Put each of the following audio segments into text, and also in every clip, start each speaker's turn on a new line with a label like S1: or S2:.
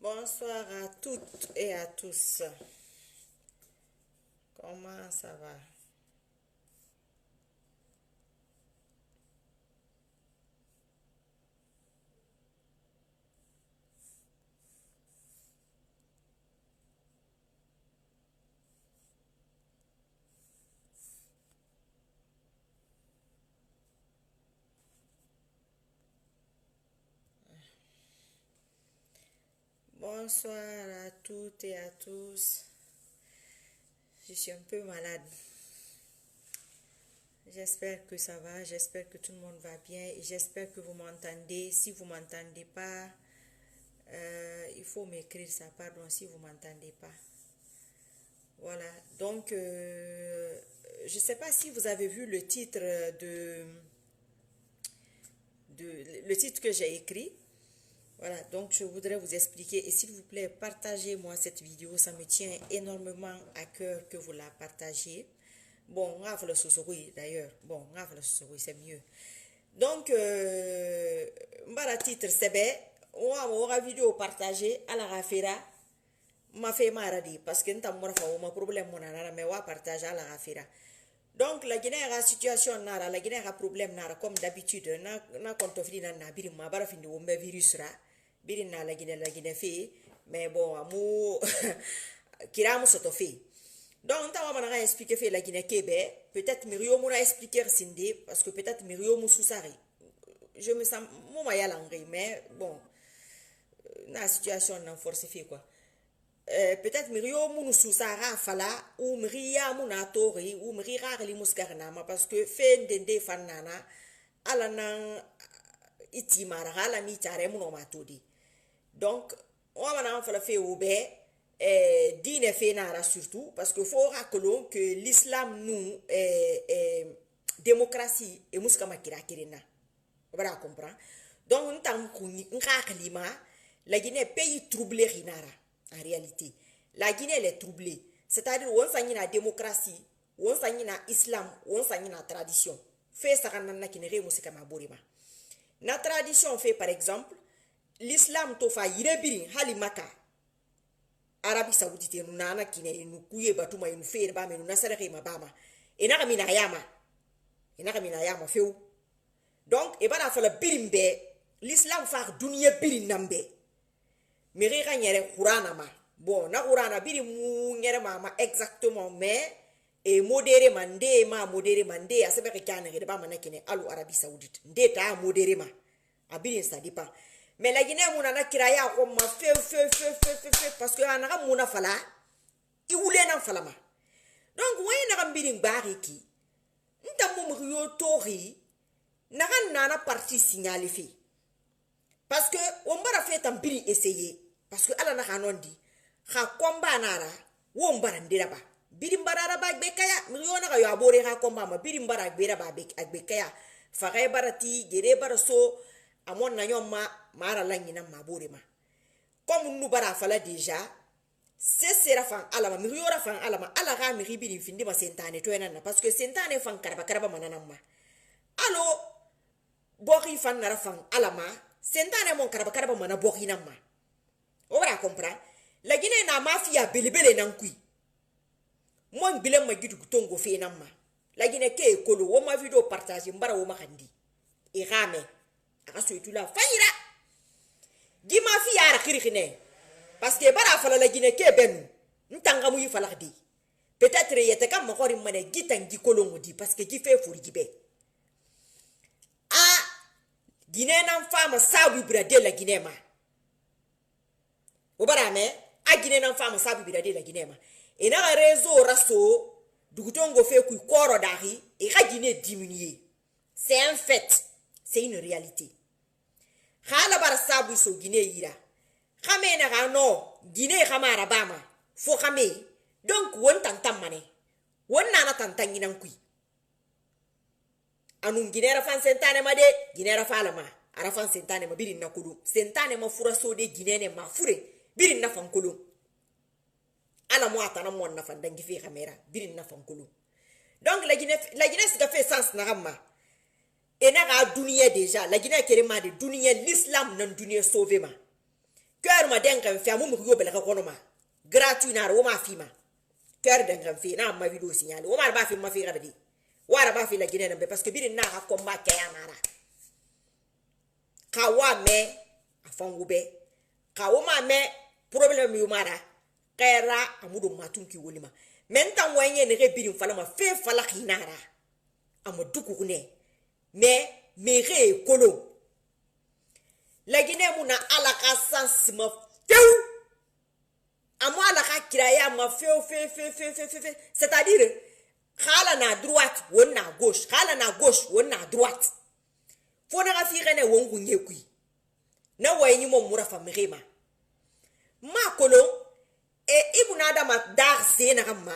S1: Bonsoir à toutes et à tous. Comment ça va? Bonsoir à toutes et à tous. Je suis un peu malade. J'espère que ça va, j'espère que tout le monde va bien et j'espère que vous m'entendez. Si vous ne m'entendez pas, il faut m'écrire ça, pardon, si vous ne m'entendez pas. Voilà, donc je ne sais pas si vous avez vu le titre le titre que j'ai écrit. Voilà, donc je voudrais vous expliquer et s'il vous plaît, partagez-moi cette vidéo, ça me tient énormément à cœur que vous la partagiez. Bon, on va faire le sous-souris d'ailleurs, bon, on va faire le sous-souris, c'est mieux. Donc, le titre c'est bien, on va la vidéo partagée à la rafira, ma fait maradi parce que nous avons un problème, mais on va partager à la rafira. Donc la Guinée a la situation nara, la Guinée a un problème nara comme d'habitude, na kontofli na biri ma bara findi wombe virus ra, biri na la Guinée fait, mais bon amu kiramu soto fait. Donc on va expliquer fait la Guinée kebe, peut-être Mirio mouna expliquer sindi parce que peut-être Mirio moussousari. Je me sens mon maya langri mais bon na situation na force fait quoi. Peut-être mirio munu susara fala ou miria muna tori ou mirira li muskarnama parce que fe ndende fanana ala nan itimara ala mi tare muno matodi donc on va fala fe oube dine fe nara surtout parce que faut rappeler que l'islam nous démocratie et muskama kirakirina voilà comprendre donc ntam kuni nkaklima la Guinée pays troublé rinara. En réalité, la Guinée elle est troublée. C'est-à-dire on s'agit la démocratie, on s'agit la islam, on s'agit la tradition. Fait ça na kinere musika maborima. Na tradition fait par exemple, l'islam to fa yirebiri halimaka. Arabie Saoudite nous nana kinere nous kuye batuma nous fait ba mais nous nasara ke mabama. Ena mina yama feu. Donc e bana fa la birimbe, l'islam fa dunia birin nambe. Mirira nyere Qurana ma bon na Qurana biri mu nyere ma exactement mais et modéré mandé ma modéré mandé a sebe kana ngere ba manakine alu Arabie Saoudite ndé ta modéré ma abiri ça dépend mais la Guinée mu na kiraya ko ma fe parce que anaka mu na fala i wule na fala ma donc way na biri ngari ki ntamu mu yo tori na nana parti signalé fi parce que on bara fait un biri essayer parce que ala na kanondi kha komba nara wo mbara ndira ba biri mbara ba bekaya miliona ga yo abore kha komba ma biri mbara gbera ba bekaya fa ga barati gere bara so amon na nyoma mara langina mabore ma comme nous bara fala déjà c'est sera fan ala ma miliora fan ala ma ala ga mi biri findi ma sentane to enana parce que sentane fan karaba manana ma allo bori fan nara fan ala ma sentane mon karaba mana bori na ma on va comprendre la Guinée na mafia belebele nan kui mon bilem ma gitu tongo fe nan ma la Guinée ke kolo wo ma video partager mbara wo ma kandi e rame aka so itula fayira di mafia ra khirkhine parce que bara fala la Guinée ke benu ntanga mu yifala di peut-être yete kam ma khori mané gitangi kolo ngodi parce que gi fe furi gibe a Guinée nan fama sabu brade la Guinée ma obarame a Guinée nan fama sabu brade la Guinée ma et na réseau raso dugutongo fait ku koro dari et la Guinée diminuer c'est un fait c'est une réalité khala bara sabu so Guinée ira khame na ga no Guinée khamara bama fo khame donc won tantam mané won nana tantangi nan kui anum Guinée ra fan sentane ma de Guinée ra fala ma ara fan sentane ma birin na kudu sentane ma fura so de Guinée ne ma fure birin na fan kudu ala mo atana mo na fan dangi fi caméra birin na fan kudu donc la Guinée ça fait sens na ramma et na ga dunia déjà la Guinée kere ma de dunia l'islam nan dunia sauvé ma cœur ma denkan fi amu mu yobel ka kono ma gratuit na ro ma fi ma cœur denkan fi na ma vidéo signalé o ma ba fi ma fi rabdi wara ba fi la Guinée nambe parce que biri na ha combat kaya mara kawa me afangu be kawo ma me problème yu mara kera amudo matum ki wolima mentan wanye ne biri fala ma fe fala kinara amuduku ne mais mere kolo la Guinée muna ala ka sans ma feu amo ala ka kiraya ma feu c'est-à-dire khala na droite won na gauche khala na gauche won na droite fo na ga fi gene won gunye kui na wayni mo mura fa mirema ma kolo e ibuna da ma dar se na ma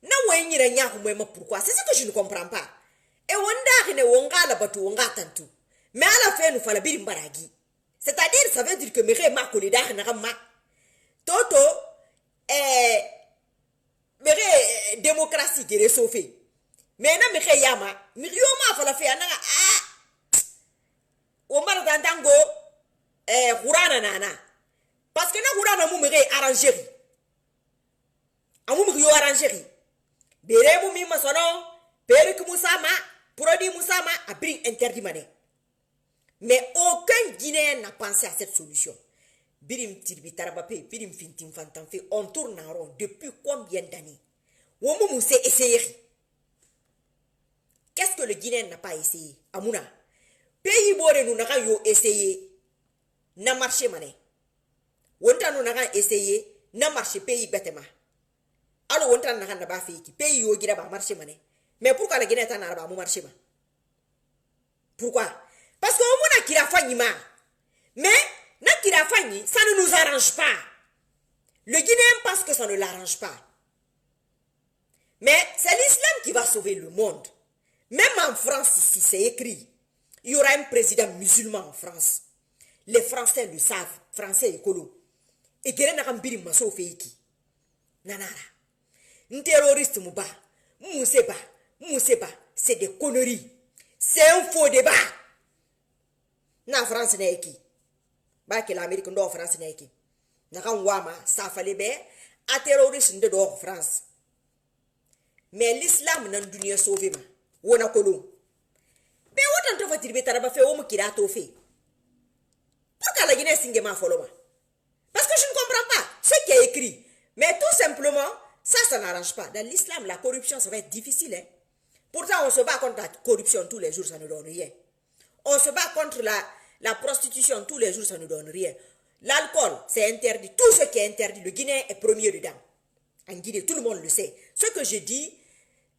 S1: na wayni ra nya ko ma pourquoi c'est ce que je ne comprends pas e wonda gene won gala batu won gatantu mais ala fe nu fala biri mbaragi c'est-à-dire ça veut dire que mirema ko li da na ma toto mere démocratie qui réchauffé mais na mere yama mirioma fala fe na o mara dandango qurana nana parce que na qurana mu mere arrangerie amu mu yo arrangerie bere mu mi masono bere ku musama produit musama abri interdit mané mais aucun Guinéen n'a pensé à cette solution. Birim tirbi tarabapé, birim fintim fantanfe, on tourne en rond depuis combien d'années? Womo s'est essayé. Qu'est-ce que le Guinéen n'a pas essayé? Amouna. Pays bore nous n'a yo essayé. N'a marché mané. Wonta nous n'a essayé. N'a marché pays bêtement. Alors wonta n'a pas fait qui pays yo gira ba marché mané. Mais pourquoi le Guinéen n'a pas marché mané? Pourquoi? Parce que on a qui a fait ma. Mais Nakirafani, ça ne nous arrange pas. Le Guinéen pense que ça ne l'arrange pas. Mais c'est l'islam qui va sauver le monde. Même en France, ici, c'est écrit. Il y aura un président musulman en France. Les Français le savent. Français écolo. Et Guérin n'a pas maso feiki. Nanara. Un terroriste mouba. Mousseba. C'est des conneries. C'est un faux débat. Na France n'est qui. Que l'Amérique ndo France na yake na kan wama ça fallait be a terroriste de do France mais l'islam nan dunia sauvé ma wona kolo be wotan to fatir be taraba fe o mu kira to fe pourquoi la Guinée singe ma foloma parce que je ne comprends pas ce qui est écrit mais tout simplement ça n'arrange pas dans l'islam la corruption ça va être difficile hein? Pourtant on se bat contre la corruption tous les jours ça ne donne rien on se bat contre la prostitution, tous les jours, ça ne donne rien. L'alcool, c'est interdit. Tout ce qui est interdit, le Guinéen est premier dedans. En Guinée, tout le monde le sait. Ce que je dis,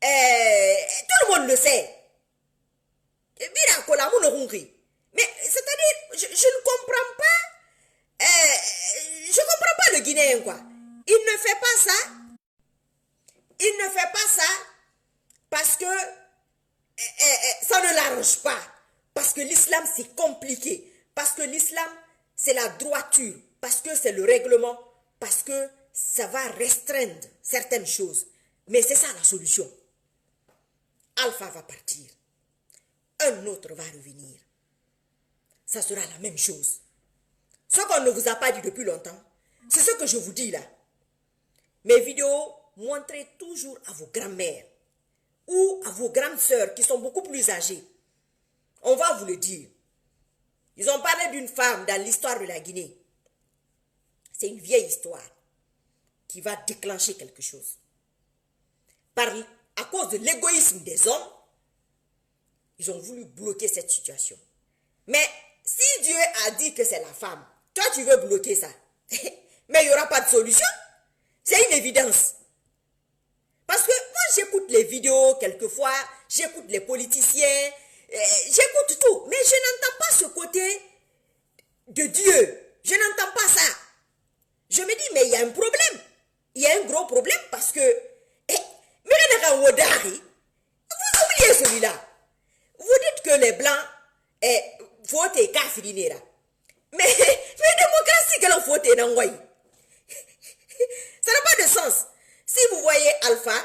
S1: tout le monde le sait. Mais c'est-à-dire, je ne comprends pas. Je ne comprends pas le Guinéen, quoi. Il ne fait pas ça. Il ne fait pas ça parce que ça ne l'arrange pas. Parce que l'islam, c'est compliqué. Parce que l'islam, c'est la droiture. Parce que c'est le règlement. Parce que ça va restreindre certaines choses. Mais c'est ça la solution. Alpha va partir. Un autre va revenir. Ça sera la même chose. Ce qu'on ne vous a pas dit depuis longtemps, c'est ce que je vous dis là. Mes vidéos, montrez toujours à vos grands-mères ou à vos grandes sœurs qui sont beaucoup plus âgées. On va vous le dire. Ils ont parlé d'une femme dans l'histoire de la Guinée. C'est une vieille histoire qui va déclencher quelque chose. À cause de l'égoïsme des hommes, ils ont voulu bloquer cette situation. Mais si Dieu a dit que c'est la femme, toi tu veux bloquer ça. Mais il n'y aura pas de solution. C'est une évidence. Parce que moi j'écoute les vidéos quelquefois, j'écoute les politiciens, j'écoute tout, mais je n'entends pas ce côté de Dieu. Je n'entends pas ça. Je me dis, mais il y a un problème. Il y a un gros problème parce que... vous oubliez celui-là. Vous dites que les Blancs votent Kafirinera. Mais démocratie que l'on vote dans Wai. Ça n'a pas de sens. Si vous voyez Alpha...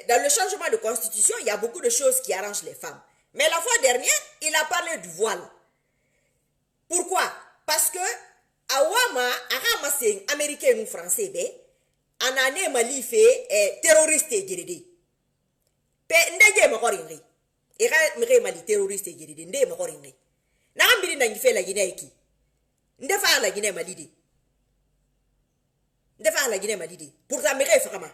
S1: dans le changement de constitution, il y a beaucoup de choses qui arrangent les femmes. Mais la fois dernière, il a parlé du voile. Pourquoi? Parce que Américains, nous Français, en année Mali fait terroriste et guéridé. Ndege makoringi. Ira mire Mali terroriste et guéridé. Ndege makoringi. N'ambili n'angi fait la Guinée qui. Ndefa la Guinée Mali. Ndefa la Guinée Mali. Pourtant mire vraiment.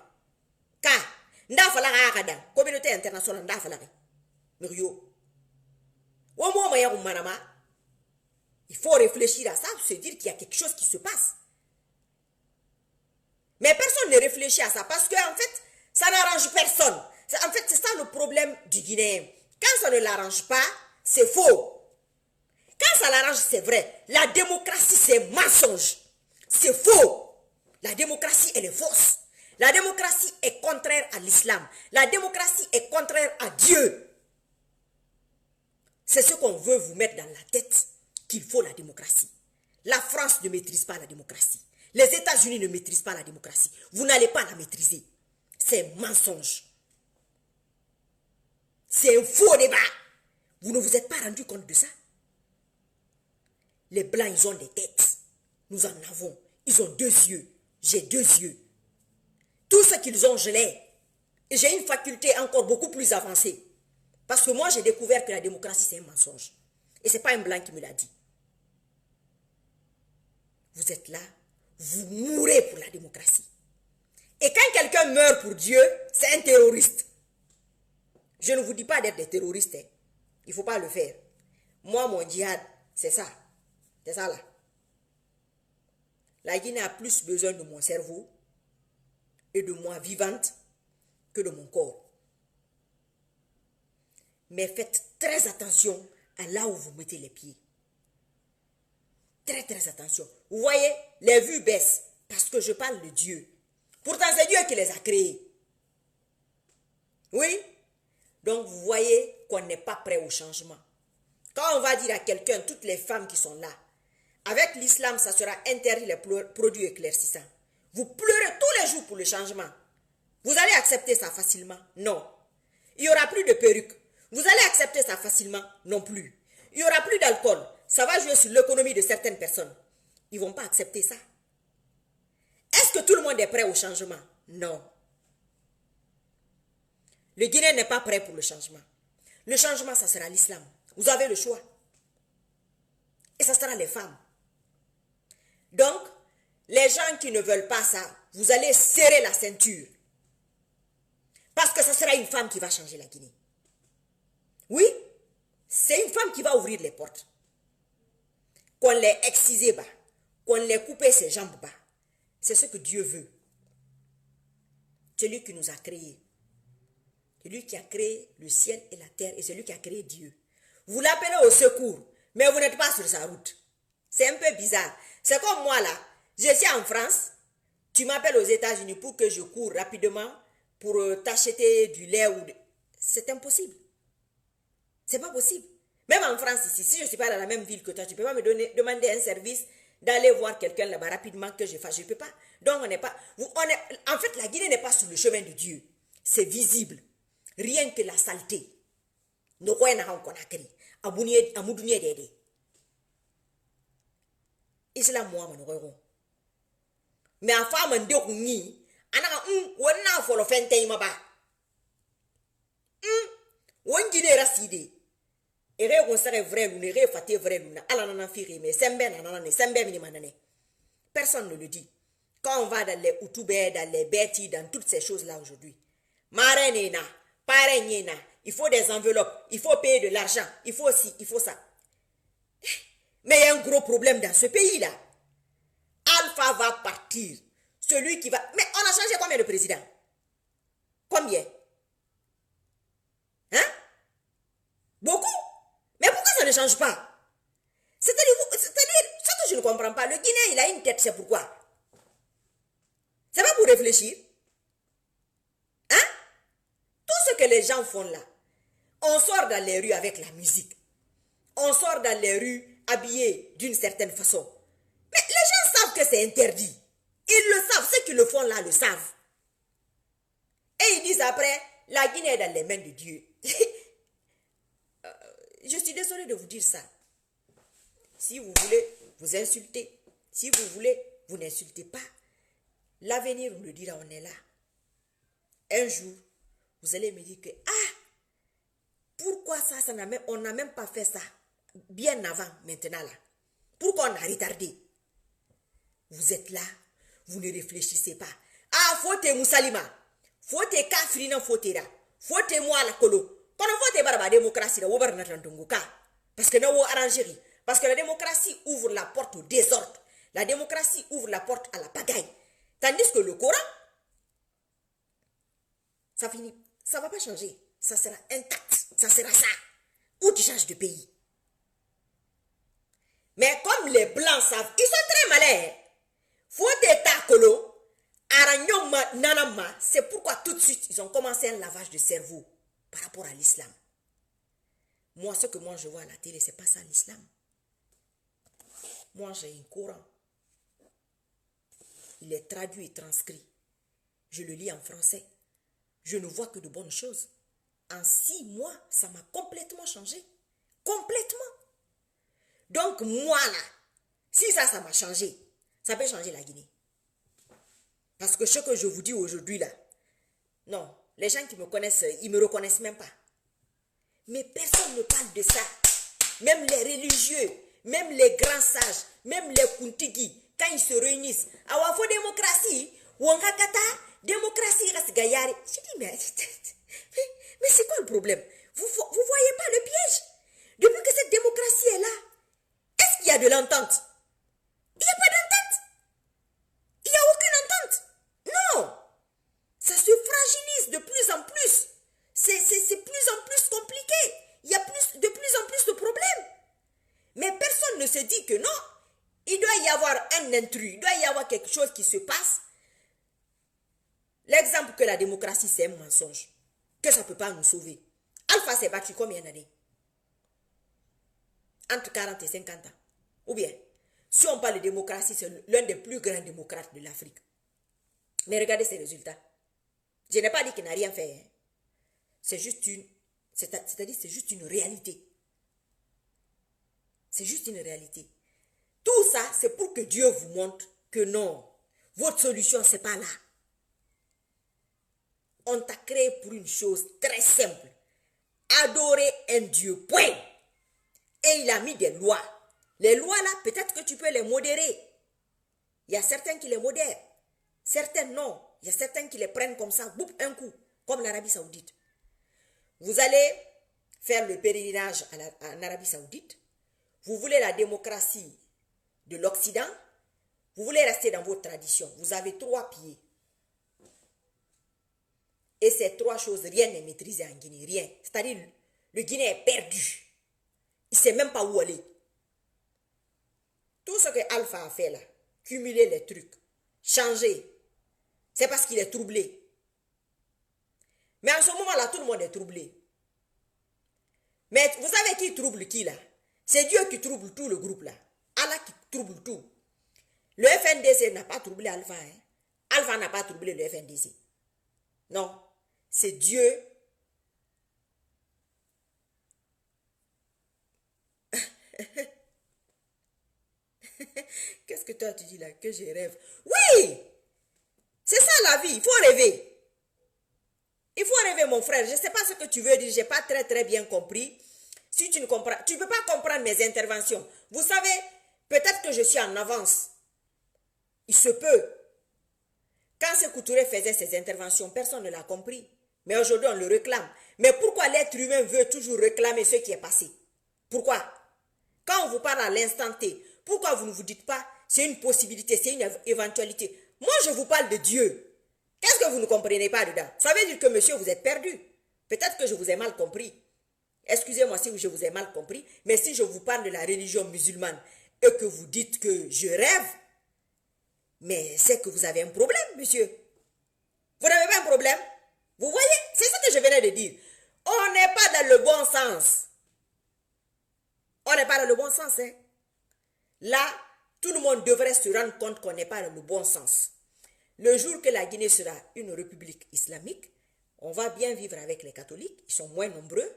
S1: Car nda fala akada communauté internationale nda fala. Mirio. Au moment où manama. Il faut réfléchir à ça, se dire qu'il y a quelque chose qui se passe. Mais personne ne réfléchit à ça parce qu'en fait, ça n'arrange personne. En fait, c'est ça le problème du Guinéen. Quand ça ne l'arrange pas, c'est faux. Quand ça l'arrange, c'est vrai. La démocratie, c'est mensonge. C'est faux. La démocratie, elle est fausse. La démocratie est contraire à l'islam. La démocratie est contraire à Dieu. C'est ce qu'on veut vous mettre dans la tête. Qu'il faut la démocratie. La France ne maîtrise pas la démocratie. Les États-Unis ne maîtrisent pas la démocratie. Vous n'allez pas la maîtriser. C'est un mensonge. C'est un faux débat. Vous ne vous êtes pas rendu compte de ça? Les Blancs, ils ont des têtes. Nous en avons. Ils ont 2 yeux. J'ai 2 yeux. Tout ce qu'ils ont, je l'ai. Et j'ai une faculté encore beaucoup plus avancée. Parce que moi, j'ai découvert que la démocratie, c'est un mensonge. Et ce n'est pas un Blanc qui me l'a dit. Vous êtes là, vous mourrez pour la démocratie. Et quand quelqu'un meurt pour Dieu, c'est un terroriste. Je ne vous dis pas d'être des terroristes. Hein. Il ne faut pas le faire. Moi, mon djihad, c'est ça. C'est ça là. La Guinée a plus besoin de mon cerveau et de moi vivante que de mon corps. Mais faites très attention à là où vous mettez les pieds. Très très attention. Vous voyez, les vues baissent parce que je parle de Dieu. Pourtant, c'est Dieu qui les a créés. Oui? Donc, vous voyez qu'on n'est pas prêt au changement. Quand on va dire à quelqu'un, toutes les femmes qui sont là, avec l'islam, ça sera interdit les produits éclaircissants. Vous pleurez tous les jours pour le changement. Vous allez accepter ça facilement? Non. Il n'y aura plus de perruques. Vous allez accepter ça facilement? Non plus. Il n'y aura plus d'alcool. Ça va jouer sur l'économie de certaines personnes. Ils ne vont pas accepter ça. Est-ce que tout le monde est prêt au changement? Non. Le Guinéen n'est pas prêt pour le changement. Le changement, ça sera l'islam. Vous avez le choix. Et ça sera les femmes. Donc, les gens qui ne veulent pas ça, vous allez serrer la ceinture. Parce que ça sera une femme qui va changer la Guinée. Oui, c'est une femme qui va ouvrir les portes. Qu'on les excise bas, qu'on les coupe ses jambes bas. C'est ce que Dieu veut. C'est lui qui nous a créés. C'est lui qui a créé le ciel et la terre et c'est lui qui a créé Dieu. Vous l'appelez au secours, mais vous n'êtes pas sur sa route. C'est un peu bizarre. C'est comme moi là, je suis en France, tu m'appelles aux États-Unis pour que je cours rapidement pour t'acheter du lait ou... C'est impossible. C'est pas possible. Même en France ici, si je ne suis pas dans la même ville que toi, tu ne peux pas me demander un service d'aller voir quelqu'un là-bas rapidement que je fasse. Je ne peux pas. Donc on n'est pas... en fait, la Guinée n'est pas sur le chemin de Dieu. C'est visible. Rien que la saleté. Islam moi man mais en femme de kunni anaka wonna folo fente ma ba won Guinée raside ere ko sare vrai lu ne re faté vrai lu na ala na firi mais sembe na ne sembe mini manane. Personne ne le dit. Quand on va dans les Outubé, dans les Betty, dans toutes ces choses là aujourd'hui, marenena, paregnena, il faut des enveloppes, il faut payer de l'argent, il faut ci, il faut ça. Mais il y a un gros problème dans ce pays-là. Alpha va partir. Celui qui va... Mais on a changé combien de présidents? Combien? Hein? Beaucoup? Mais pourquoi ça ne change pas? C'est-à-dire, ce que je ne comprends pas, le Guinéen, il a une tête, c'est pourquoi? C'est pas pour réfléchir? Hein? Tout ce que les gens font là, on sort dans les rues avec la musique. On sort dans les rues habillés d'une certaine façon. Mais les gens savent que c'est interdit. Ils le savent, ceux qui le font là le savent. Et ils disent après, la Guinée est dans les mains de Dieu. Je suis désolée de vous dire ça. Si vous voulez, vous insultez. Si vous voulez, vous n'insultez pas. L'avenir nous le dira, on est là. Un jour, vous allez me dire que, pourquoi ça, on n'a même pas fait ça bien avant, maintenant là. Pourquoi on a retardé? Vous êtes là, vous ne réfléchissez pas. Faut-te Moussalima, faut-te Kafrina, faut-te là, faut-te moi la colo. Quand on vote la démocratie, parce que nous avons arrangé. Parce que la démocratie ouvre la porte au désordre. La démocratie ouvre la porte à la pagaille. Tandis que le Coran, ça finit, ça ne va pas changer. Ça sera intact, ça sera ça. Ou tu changes de pays. Mais comme les Blancs savent, ils sont très malins. Faut des takolo, aranyoma, nanama. C'est pourquoi tout de suite, ils ont commencé un lavage de cerveau par rapport à l'islam. Moi, ce que je vois à la télé, c'est pas ça l'islam. Moi, j'ai un Coran. Il est traduit et transcrit. Je le lis en français. Je ne vois que de bonnes choses. En 6 mois, ça m'a complètement changé. Complètement. Donc, moi, là, si ça m'a changé, ça peut changer la Guinée. Parce que ce que je vous dis aujourd'hui, là, non, les gens qui me connaissent, ils ne me reconnaissent même pas. Mais personne ne parle de ça. Même les religieux, même les grands sages, même les kuntigi, quand ils se réunissent, awafo démocratie, wankakata, démocratie rasgayari. Je dis, mais c'est quoi le problème? Vous voyez pas le piège? Depuis que cette démocratie est là, est-ce qu'il y a de l'entente? Il n'y a pas d'entente. Il n'y a aucune entente. Non. Ça se fragilise de plus en plus. C'est plus en plus compliqué. Il y a de plus en plus de problèmes. Mais personne ne se dit que non. Il doit y avoir un intrus. Il doit y avoir quelque chose qui se passe. L'exemple que la démocratie, c'est un mensonge. Que ça ne peut pas nous sauver. Alpha s'est battu combien d'années? Entre 40 et 50 ans. Ou bien, si on parle de démocratie, c'est l'un des plus grands démocrates de l'Afrique. Mais regardez ses résultats. Je n'ai pas dit qu'il n'a rien fait. Hein. C'est juste c'est-à-dire c'est juste une réalité. C'est juste une réalité. Tout ça, c'est pour que Dieu vous montre que non, votre solution, c'est pas là. On t'a créé pour une chose très simple. Adorer un Dieu, point. Et il a mis des lois. Les lois là, peut-être que tu peux les modérer. Il y a certains qui les modèrent. Certains non. Il y a certains qui les prennent comme ça, boum, un coup, comme l'Arabie Saoudite. Vous allez faire le pèlerinage en Arabie Saoudite. Vous voulez la démocratie de l'Occident. Vous voulez rester dans votre tradition. Vous avez 3 pieds. Et ces 3 choses, rien n'est maîtrisé en Guinée. Rien. C'est-à-dire, le Guinéen est perdu. Il ne sait même pas où aller. Tout ce que Alpha a fait là, cumuler les trucs, changer, c'est parce qu'il est troublé. Mais en ce moment-là, tout le monde est troublé. Mais vous savez qui trouble qui là? C'est Dieu qui trouble tout le groupe là. Allah qui trouble tout. Le FNDC n'a pas troublé Alpha. Hein? Alpha n'a pas troublé le FNDC. Non. C'est Dieu. Qu'est-ce que toi tu dis là? Que je rêve. Oui! C'est ça la vie. Il faut rêver. Il faut rêver, mon frère. Je ne sais pas ce que tu veux dire. Je n'ai pas très bien compris. Si tu ne comprends, tu ne peux pas comprendre mes interventions. Vous savez, peut-être que je suis en avance. Il se peut. Quand Sékou Touré faisait ses interventions, personne ne l'a compris. Mais aujourd'hui, on le réclame. Mais pourquoi l'être humain veut toujours réclamer ce qui est passé? Pourquoi? Quand on vous parle à l'instant T, pourquoi vous ne vous dites pas c'est une possibilité, c'est une éventualité? Moi, je vous parle de Dieu. Qu'est-ce que vous ne comprenez pas dedans? Ça veut dire que monsieur, vous êtes perdu. Peut-être que je vous ai mal compris. Excusez-moi si je vous ai mal compris, mais si je vous parle de la religion musulmane et que vous dites que je rêve, mais c'est que vous avez un problème, monsieur. Vous n'avez pas un problème? Vous voyez? C'est ce que je venais de dire. On n'est pas dans le bon sens. On n'est pas dans le bon sens. Hein? Là, tout le monde devrait se rendre compte qu'on n'est pas dans le bon sens. Le jour que la Guinée sera une république islamique, on va bien vivre avec les catholiques. Ils sont moins nombreux.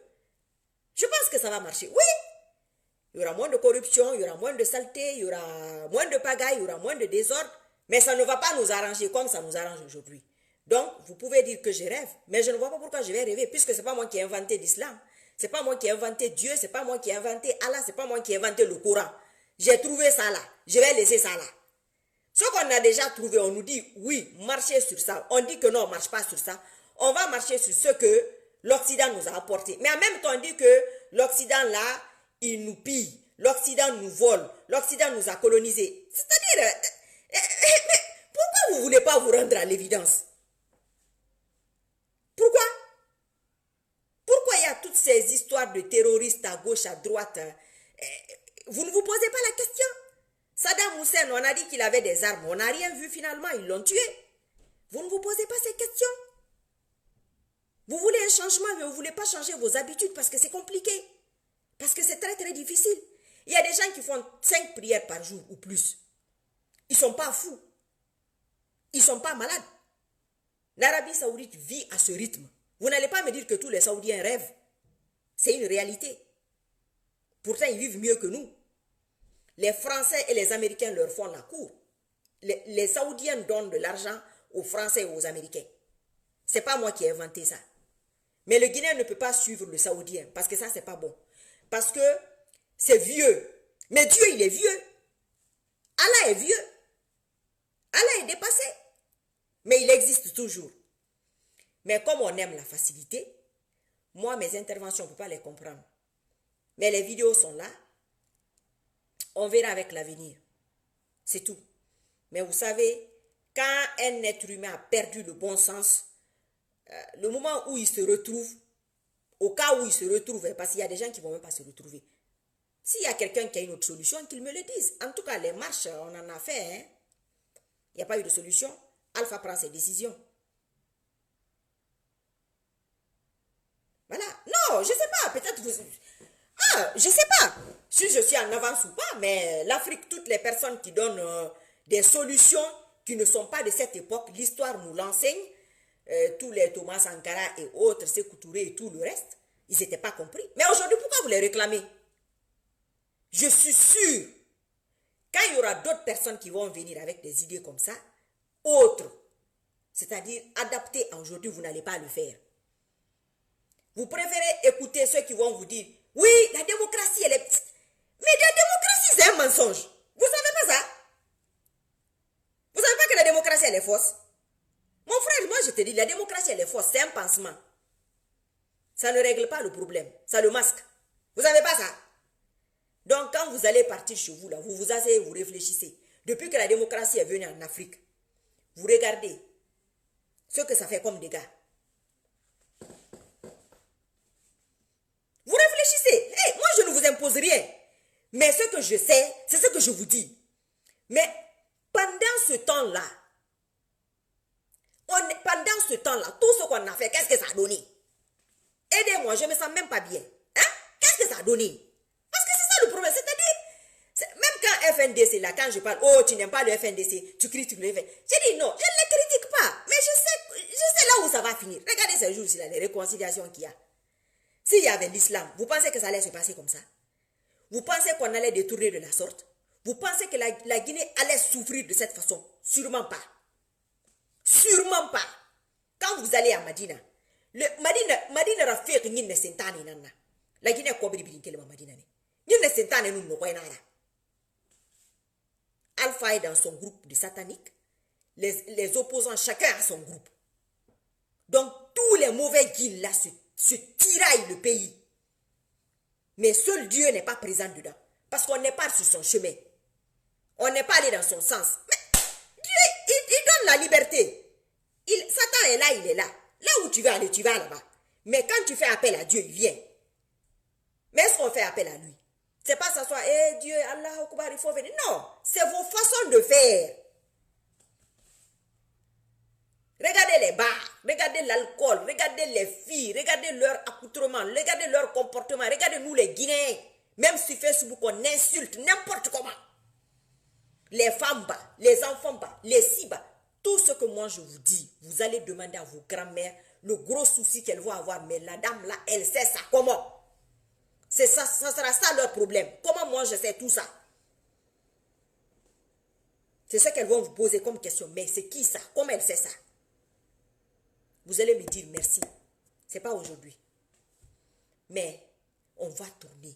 S1: Je pense que ça va marcher. Oui, il y aura moins de corruption, il y aura moins de saleté, il y aura moins de pagaille, il y aura moins de désordre. Mais ça ne va pas nous arranger comme ça nous arrange aujourd'hui. Donc, vous pouvez dire que je rêve, mais je ne vois pas pourquoi je vais rêver, puisque ce n'est pas moi qui ai inventé l'islam. Ce n'est pas moi qui ai inventé Dieu, ce n'est pas moi qui ai inventé Allah, ce n'est pas moi qui ai inventé le Coran. J'ai trouvé ça là, je vais laisser ça là. Ce qu'on a déjà trouvé, on nous dit, oui, marchez sur ça. On dit que non, on ne marche pas sur ça. On va marcher sur ce que l'Occident nous a apporté. Mais en même temps, on dit que l'Occident là, il nous pille. L'Occident nous vole. L'Occident nous a colonisés. C'est-à-dire, mais pourquoi vous ne voulez pas vous rendre à l'évidence? Pourquoi? Pourquoi il y a toutes ces histoires de terroristes à gauche, à droite? Vous ne vous posez pas la question? Saddam Hussein, on a dit qu'il avait des armes. On n'a rien vu finalement, ils l'ont tué. Vous ne vous posez pas ces questions? Vous voulez un changement, mais vous ne voulez pas changer vos habitudes parce que c'est compliqué. Parce que c'est très très difficile. Il y a des gens qui font 5 prières par jour ou plus. Ils ne sont pas fous. Ils ne sont pas malades. L'Arabie Saoudite vit à ce rythme. Vous n'allez pas me dire que tous les Saoudiens rêvent. C'est une réalité. Pourtant, ils vivent mieux que nous. Les Français et les Américains leur font la cour. Les Saoudiens donnent de l'argent aux Français et aux Américains. Ce n'est pas moi qui ai inventé ça. Mais le Guinéen ne peut pas suivre le Saoudien parce que ça, ce n'est pas bon. Parce que c'est vieux. Mais Dieu, il est vieux. Allah est vieux. Allah est dépassé. Mais il existe toujours. Mais comme on aime la facilité, moi, mes interventions, on ne peut pas les comprendre. Mais les vidéos sont là. On verra avec l'avenir. C'est tout. Mais vous savez, quand un être humain a perdu le bon sens, le moment où il se retrouve, au cas où il se retrouve, parce qu'il y a des gens qui ne vont même pas se retrouver. S'il y a quelqu'un qui a une autre solution, qu'il me le dise. En tout cas, les marches, on en a fait. Hein? Il n'y a pas eu de solution. Alpha prend ses décisions. Voilà. Non, je ne sais pas. Peut-être vous... Ah, je ne sais pas si je suis en avance ou pas, mais l'Afrique, toutes les personnes qui donnent des solutions qui ne sont pas de cette époque, l'histoire nous l'enseigne, tous les Thomas Sankara et autres, Sékou Touré et tout le reste, ils n'étaient pas compris. Mais aujourd'hui, pourquoi vous les réclamez? Je suis sûre, quand il y aura d'autres personnes qui vont venir avec des idées comme ça, autres, c'est-à-dire adaptées à aujourd'hui, vous n'allez pas le faire. Vous préférez écouter ceux qui vont vous dire, oui, la démocratie, elle est... Mais la démocratie, c'est un mensonge. Vous savez pas ça? Vous savez pas que la démocratie, elle est fausse? Mon frère, moi, je te dis, la démocratie, elle est fausse. C'est un pansement. Ça ne règle pas le problème. Ça le masque. Vous savez pas ça? Donc, quand vous allez partir chez vous, là, vous vous asseyez, vous réfléchissez. Depuis que la démocratie est venue en Afrique, vous regardez ce que ça fait comme dégâts. Vous réfléchissez. Hey, moi, je ne vous impose rien. Mais ce que je sais, c'est ce que je vous dis. Mais pendant ce temps-là, tout ce qu'on a fait, qu'est-ce que ça a donné? Aidez-moi, je ne me sens même pas bien. Hein? Qu'est-ce que ça a donné? Parce que c'est ça le problème. C'est-à-dire, même quand FNDC, là, quand je parle, oh, tu n'aimes pas le FNDC, tu critiques le FNDC. J'ai dit non, je ne les critique pas. Mais je sais là où ça va finir. Regardez ces jours-ci, les réconciliations qu'il y a. S'il y avait l'islam, vous pensez que ça allait se passer comme ça? Vous pensez qu'on allait détourner de la sorte? Vous pensez que la Guinée allait souffrir de cette façon? Sûrement pas. Sûrement pas. Quand vous allez à Madina, Madina Rafik ne sentane nana. La Guinée kobri bilinkelema Madina ne. Ne sentane nous no nara. Alpha est dans son groupe de sataniques. Les opposants, chacun a son groupe. Donc tous les mauvais guides là se tiraillent le pays. Mais seul Dieu n'est pas présent dedans. Parce qu'on n'est pas sur son chemin. On n'est pas allé dans son sens. Mais Dieu, il donne la liberté. Satan est là, il est là. Là où tu vas aller, tu vas là-bas. Mais quand tu fais appel à Dieu, il vient. Mais est-ce qu'on fait appel à lui? C'est pas s'asseoir, Dieu, Allah, Akbar, il faut venir. Non, c'est vos façons de faire. Regardez les bars, regardez l'alcool, regardez les filles, regardez leur accoutrement, regardez leur comportement, regardez nous les Guinéens. Même sur Facebook, on insulte n'importe comment. Les femmes bas, les enfants bas, les si bas. Tout ce que moi je vous dis, vous allez demander à vos grands-mères le gros souci qu'elles vont avoir. Mais la dame là, elle sait ça comment? C'est ça, ça sera ça leur problème. Comment moi je sais tout ça? C'est ça qu'elles vont vous poser comme question. Mais c'est qui ça? Comment elle sait ça? Vous allez me dire merci. Ce n'est pas aujourd'hui. Mais on va tourner,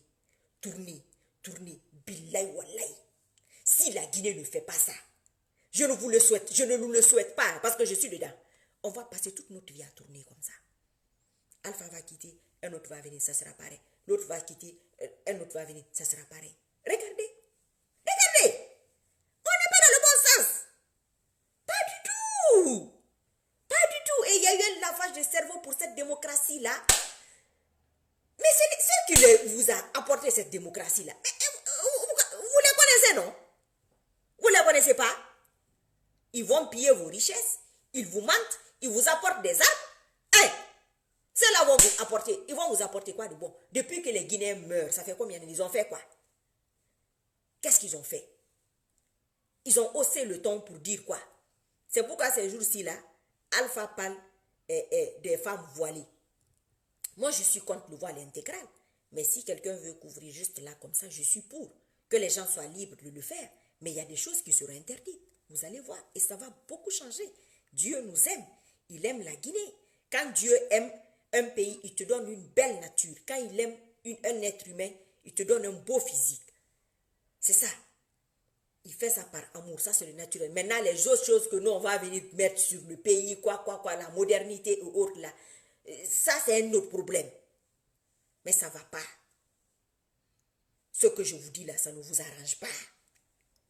S1: tourner, tourner. Billahi wallahi. Si la Guinée ne fait pas ça, je ne vous le souhaite, je ne nous le souhaite pas parce que je suis dedans. On va passer toute notre vie à tourner comme ça. Alpha va quitter, un autre va venir, ça sera pareil. L'autre va quitter, un autre va venir, ça sera pareil. Regardez, regardez. On n'est pas dans le bon sens. Pas du tout. Pas du tout. Et il y a eu un lavage de cerveau pour cette démocratie-là. Mais c'est ce qui vous a apporté cette démocratie-là. Vous les connaissez, non? Vous ne les connaissez pas? Ils vont piller vos richesses. Ils vous mentent. Ils vous apportent des armes. Hein? Ceux-là vont vous apporter. Ils vont vous apporter quoi de bon? Depuis que les Guinéens meurent, ça fait combien d'années? Ils ont fait quoi? Qu'est-ce qu'ils ont fait? Ils ont haussé le ton pour dire quoi? C'est pourquoi ces jours-ci là, Alpha parle des femmes voilées. Moi, je suis contre le voile intégral. Mais si quelqu'un veut couvrir juste là comme ça, je suis pour. Que les gens soient libres de le faire. Mais il y a des choses qui seront interdites. Vous allez voir. Et ça va beaucoup changer. Dieu nous aime. Il aime la Guinée. Quand Dieu aime un pays, il te donne une belle nature. Quand il aime un être humain, il te donne un beau physique. C'est ça. Il fait ça par amour, ça c'est le naturel. Maintenant, les autres choses que nous, on va venir mettre sur le pays, quoi, la modernité et autres là, ça c'est un autre problème. Mais ça ne va pas. Ce que je vous dis là, ça ne vous arrange pas.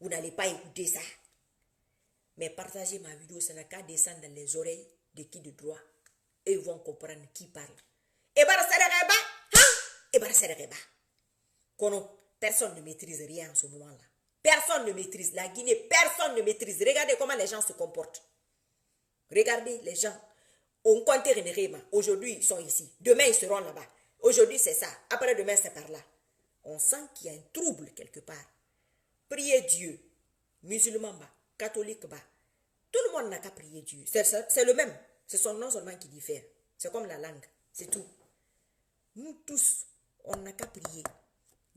S1: Vous n'allez pas écouter ça. Mais partagez ma vidéo, ça n'a qu'à descendre dans les oreilles de qui de droit. Et ils vont comprendre qui parle. Et bah, ça ne pas. Et bah, ça ne pas. Personne ne maîtrise rien en ce moment-là. Personne ne maîtrise. La Guinée, personne ne maîtrise. Regardez comment les gens se comportent. Regardez les gens. On compte René. Aujourd'hui, ils sont ici. Demain, ils seront là-bas. Aujourd'hui, c'est ça. Après, demain, c'est par là. On sent qu'il y a un trouble quelque part. Priez Dieu. Musulman, catholique, tout le monde n'a qu'à prier Dieu. C'est le même. C'est son nom seulement qui diffère. C'est comme la langue. C'est tout. Nous tous, on n'a qu'à prier.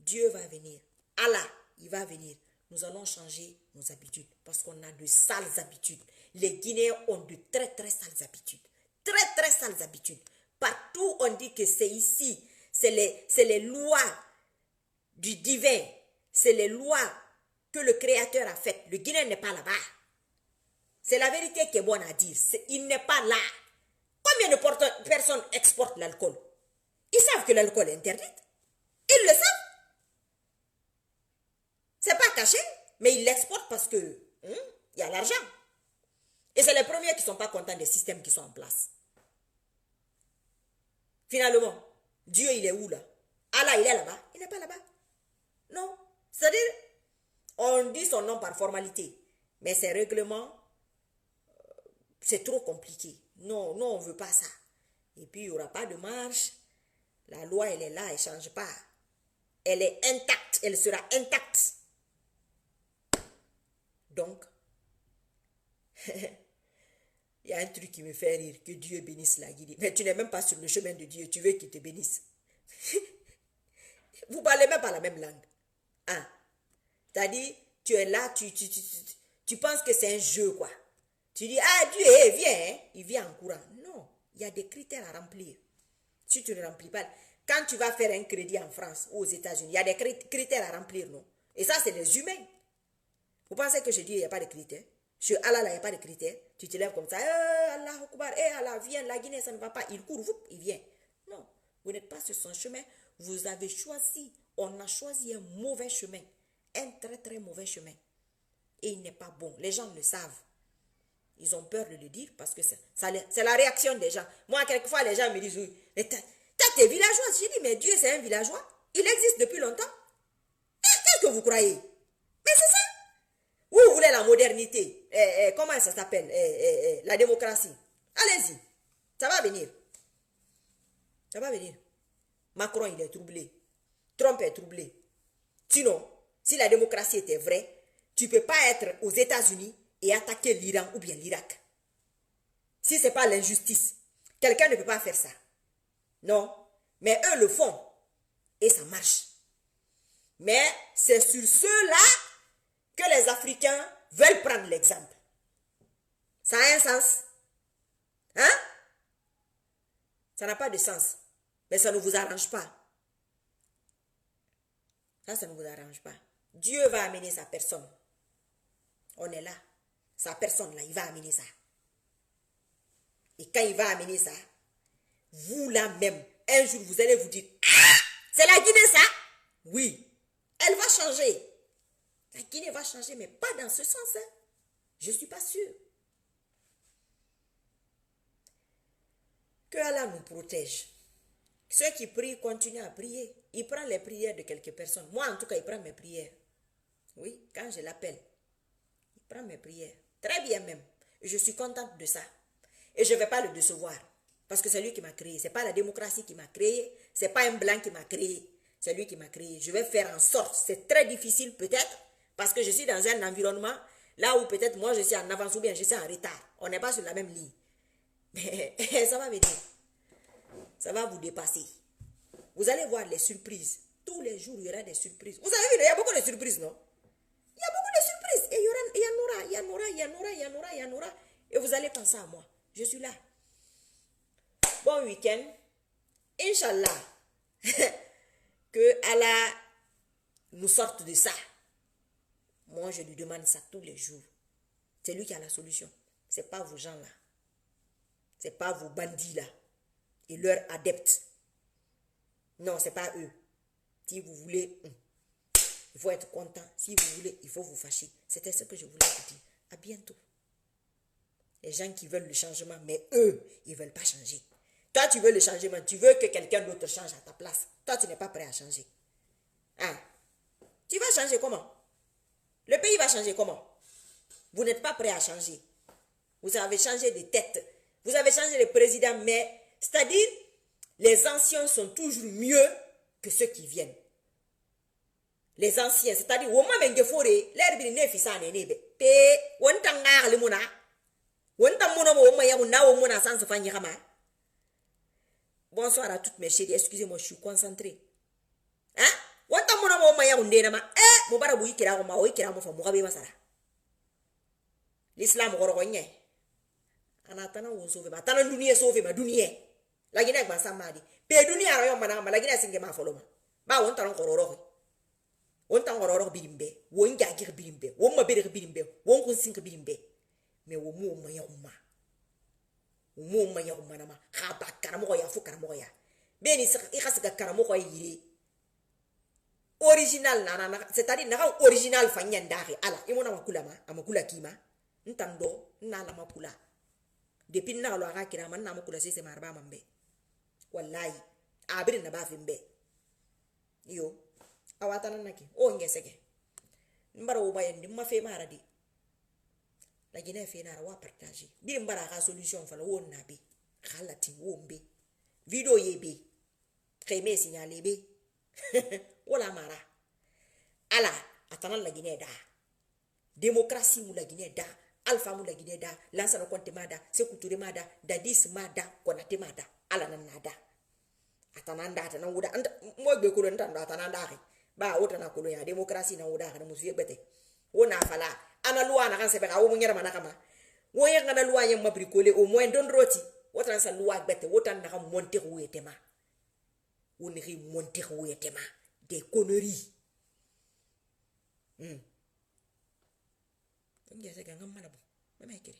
S1: Dieu va venir. Allah, il va venir. Nous allons changer nos habitudes parce qu'on a de sales habitudes. Les Guinéens ont de très très sales habitudes. Très très sales habitudes. Partout on dit que c'est ici. C'est les lois du divin. C'est les lois que le Créateur a faites. Le Guinéen n'est pas là-bas. C'est la vérité qui est bonne à dire. Il n'est pas là. Combien de personnes exportent l'alcool? Ils savent que l'alcool est interdit. Ils le savent. C'est pas caché, mais ils l'exportent parce que y a l'argent. Et c'est les premiers qui ne sont pas contents des systèmes qui sont en place. Finalement, Dieu, il est où là? Allah, il est là-bas? Il n'est pas là-bas. Non. C'est-à-dire, on dit son nom par formalité. Mais ces règlements, c'est trop compliqué. Non, non, on ne veut pas ça. Et puis, il n'y aura pas de marche. La loi, elle est là, elle ne change pas. Elle est intacte, elle sera intacte. Donc, il y a un truc qui me fait rire, que Dieu bénisse la Guinée. Mais tu n'es même pas sur le chemin de Dieu, tu veux qu'il te bénisse. Vous ne parlez même pas la même langue. Hein? C'est-à-dire, tu es là, tu penses que c'est un jeu, quoi. Tu dis, ah Dieu, viens, hein? Il vient en courant. Non, il y a des critères à remplir. Si tu ne remplis pas, quand tu vas faire un crédit en France ou aux États-Unis, il y a des critères à remplir, non? Et ça, c'est les humains. Vous pensez que je dis qu'il n'y a pas de critères? Sur Allah, là, il n'y a pas de critères. Tu te lèves comme ça, Allah, Allah, viens, la Guinée, ça ne va pas. Il court, il vient. Non, vous n'êtes pas sur son chemin. Vous avez choisi, on a choisi un mauvais chemin. Un très, très mauvais chemin. Et il n'est pas bon. Les gens le savent. Ils ont peur de le dire parce que c'est la réaction des gens. Moi, quelquefois, les gens me disent, oui, t'es villageois. J'ai dit, mais Dieu, c'est un villageois. Il existe depuis longtemps. Qu'est-ce que vous croyez? Mais c'est ça. Vous voulez la modernité. Comment ça s'appelle? La démocratie. Allez-y. Ça va venir. Ça va venir. Macron, il est troublé. Trump est troublé. Sinon, si la démocratie était vraie, tu ne peux pas être aux États-Unis et attaquer l'Iran ou bien l'Irak. Si ce n'est pas l'injustice, quelqu'un ne peut pas faire ça. Non. Mais eux le font. Et ça marche. Mais c'est sur ceux-là, que les Africains veulent prendre l'exemple. Ça a un sens? Hein? Ça n'a pas de sens. Mais ça ne vous arrange pas. Ça ne vous arrange pas. Dieu va amener sa personne. On est là. Sa personne là, il va amener ça. Et quand il va amener ça, vous là même, un jour vous allez vous dire, ah, c'est la Guinée ça? Oui, elle va changer. La Guinée va changer, mais pas dans ce sens. Hein. Je ne suis pas sûre. Que Allah nous protège. Ceux qui prient continuent à prier. Il prend les prières de quelques personnes. Moi, en tout cas, il prend mes prières. Oui, quand je l'appelle, il prend mes prières. Très bien même. Et je suis contente de ça. Et je ne vais pas le décevoir. Parce que c'est lui qui m'a créé. Ce n'est pas la démocratie qui m'a créé. Ce n'est pas un blanc qui m'a créé. C'est lui qui m'a créé. Je vais faire en sorte. C'est très difficile peut-être. Parce que je suis dans un environnement là où peut-être moi je suis en avance ou bien je suis en retard. On n'est pas sur la même ligne. Mais ça va venir. Ça va vous dépasser. Vous allez voir les surprises. Tous les jours, il y aura des surprises. Vous avez vu, il y a beaucoup de surprises, non? Il y a beaucoup de surprises. Et il y en aura. Et vous allez penser à moi. Je suis là. Bon week-end. Inch'Allah. Que Allah nous sorte de ça. Moi, je lui demande ça tous les jours. C'est lui qui a la solution. Ce n'est pas vos gens là. Ce n'est pas vos bandits là. Et leurs adeptes. Non, ce n'est pas eux. Si vous voulez, il faut être content. Si vous voulez, il faut vous fâcher. C'était ce que je voulais vous dire. À bientôt. Les gens qui veulent le changement, mais eux, ils ne veulent pas changer. Toi, tu veux le changement. Tu veux que quelqu'un d'autre change à ta place. Toi, tu n'es pas prêt à changer. Hein? Tu vas changer comment? Le pays va changer comment? Vous n'êtes pas prêt à changer. Vous avez changé de tête. Vous avez changé de président, mais c'est-à-dire, les anciens sont toujours mieux que ceux qui viennent. Les anciens, c'est-à-dire, au moment où il faut l'air de neuf, ça n'est pas. Te, on t'engage le mona. On t'engage le bonsoir à toutes mes chéries. Excusez-moi, je suis concentrée. Hein? On t'engage l'islam gorogné. Anatana on sauve ma. Tana dunia sauve ma dunia. La Guinée ba samadi. Pe dunia rayo mana la Guinée singe ma foloma. Ba on tan gororo. On tan gororo birimbe. Won jagir birimbe. Won ma bere birimbe. Won kun singe birimbe. Mais wo mo ma ya umma. Wo ma ya umma na ma. Ha ba karamo ya fu karamo ya. Beni i khasga karamo ko yiri. Original na c'est-à-dire na original fa nyandari ala imona makula ma amakula kima. Ntando na la makula. Depuis na lo aga kira man na makula sese marba mambe. Wallahi abiri na ba fimbe. Yo awatana naki o ngeseke. Mbara o bayendi ma fe maradi. La Guinée fe na wa partager. Bi mbara ga solution fa lo na bi. Khalati wombe. Video yebe. Kheme signaler be. Wala mara. Ala atana la Guinée da. Démocratie mu la Guinée da. Alpha mu la Guinée da. Lansana Conté mada. Sékou mada. Dadis mada. Konaté mada. Ala nada. Atananda atana wuda. Mo gbe ko ntanda atananda ri. Ba wotana ko ya démocratie na wuda kana musu yebete. Wona fala. Ana loi na kan sebe ka wo mu nyara manaka ma. Wo yer ngana loi yem ma bricoler au moins don roti. Wotana sa loi gbete wotan na ka monter wo etema. Wonri monter wo etema. Des conneries. Ngiye sega ngamana bo. Mama ekere.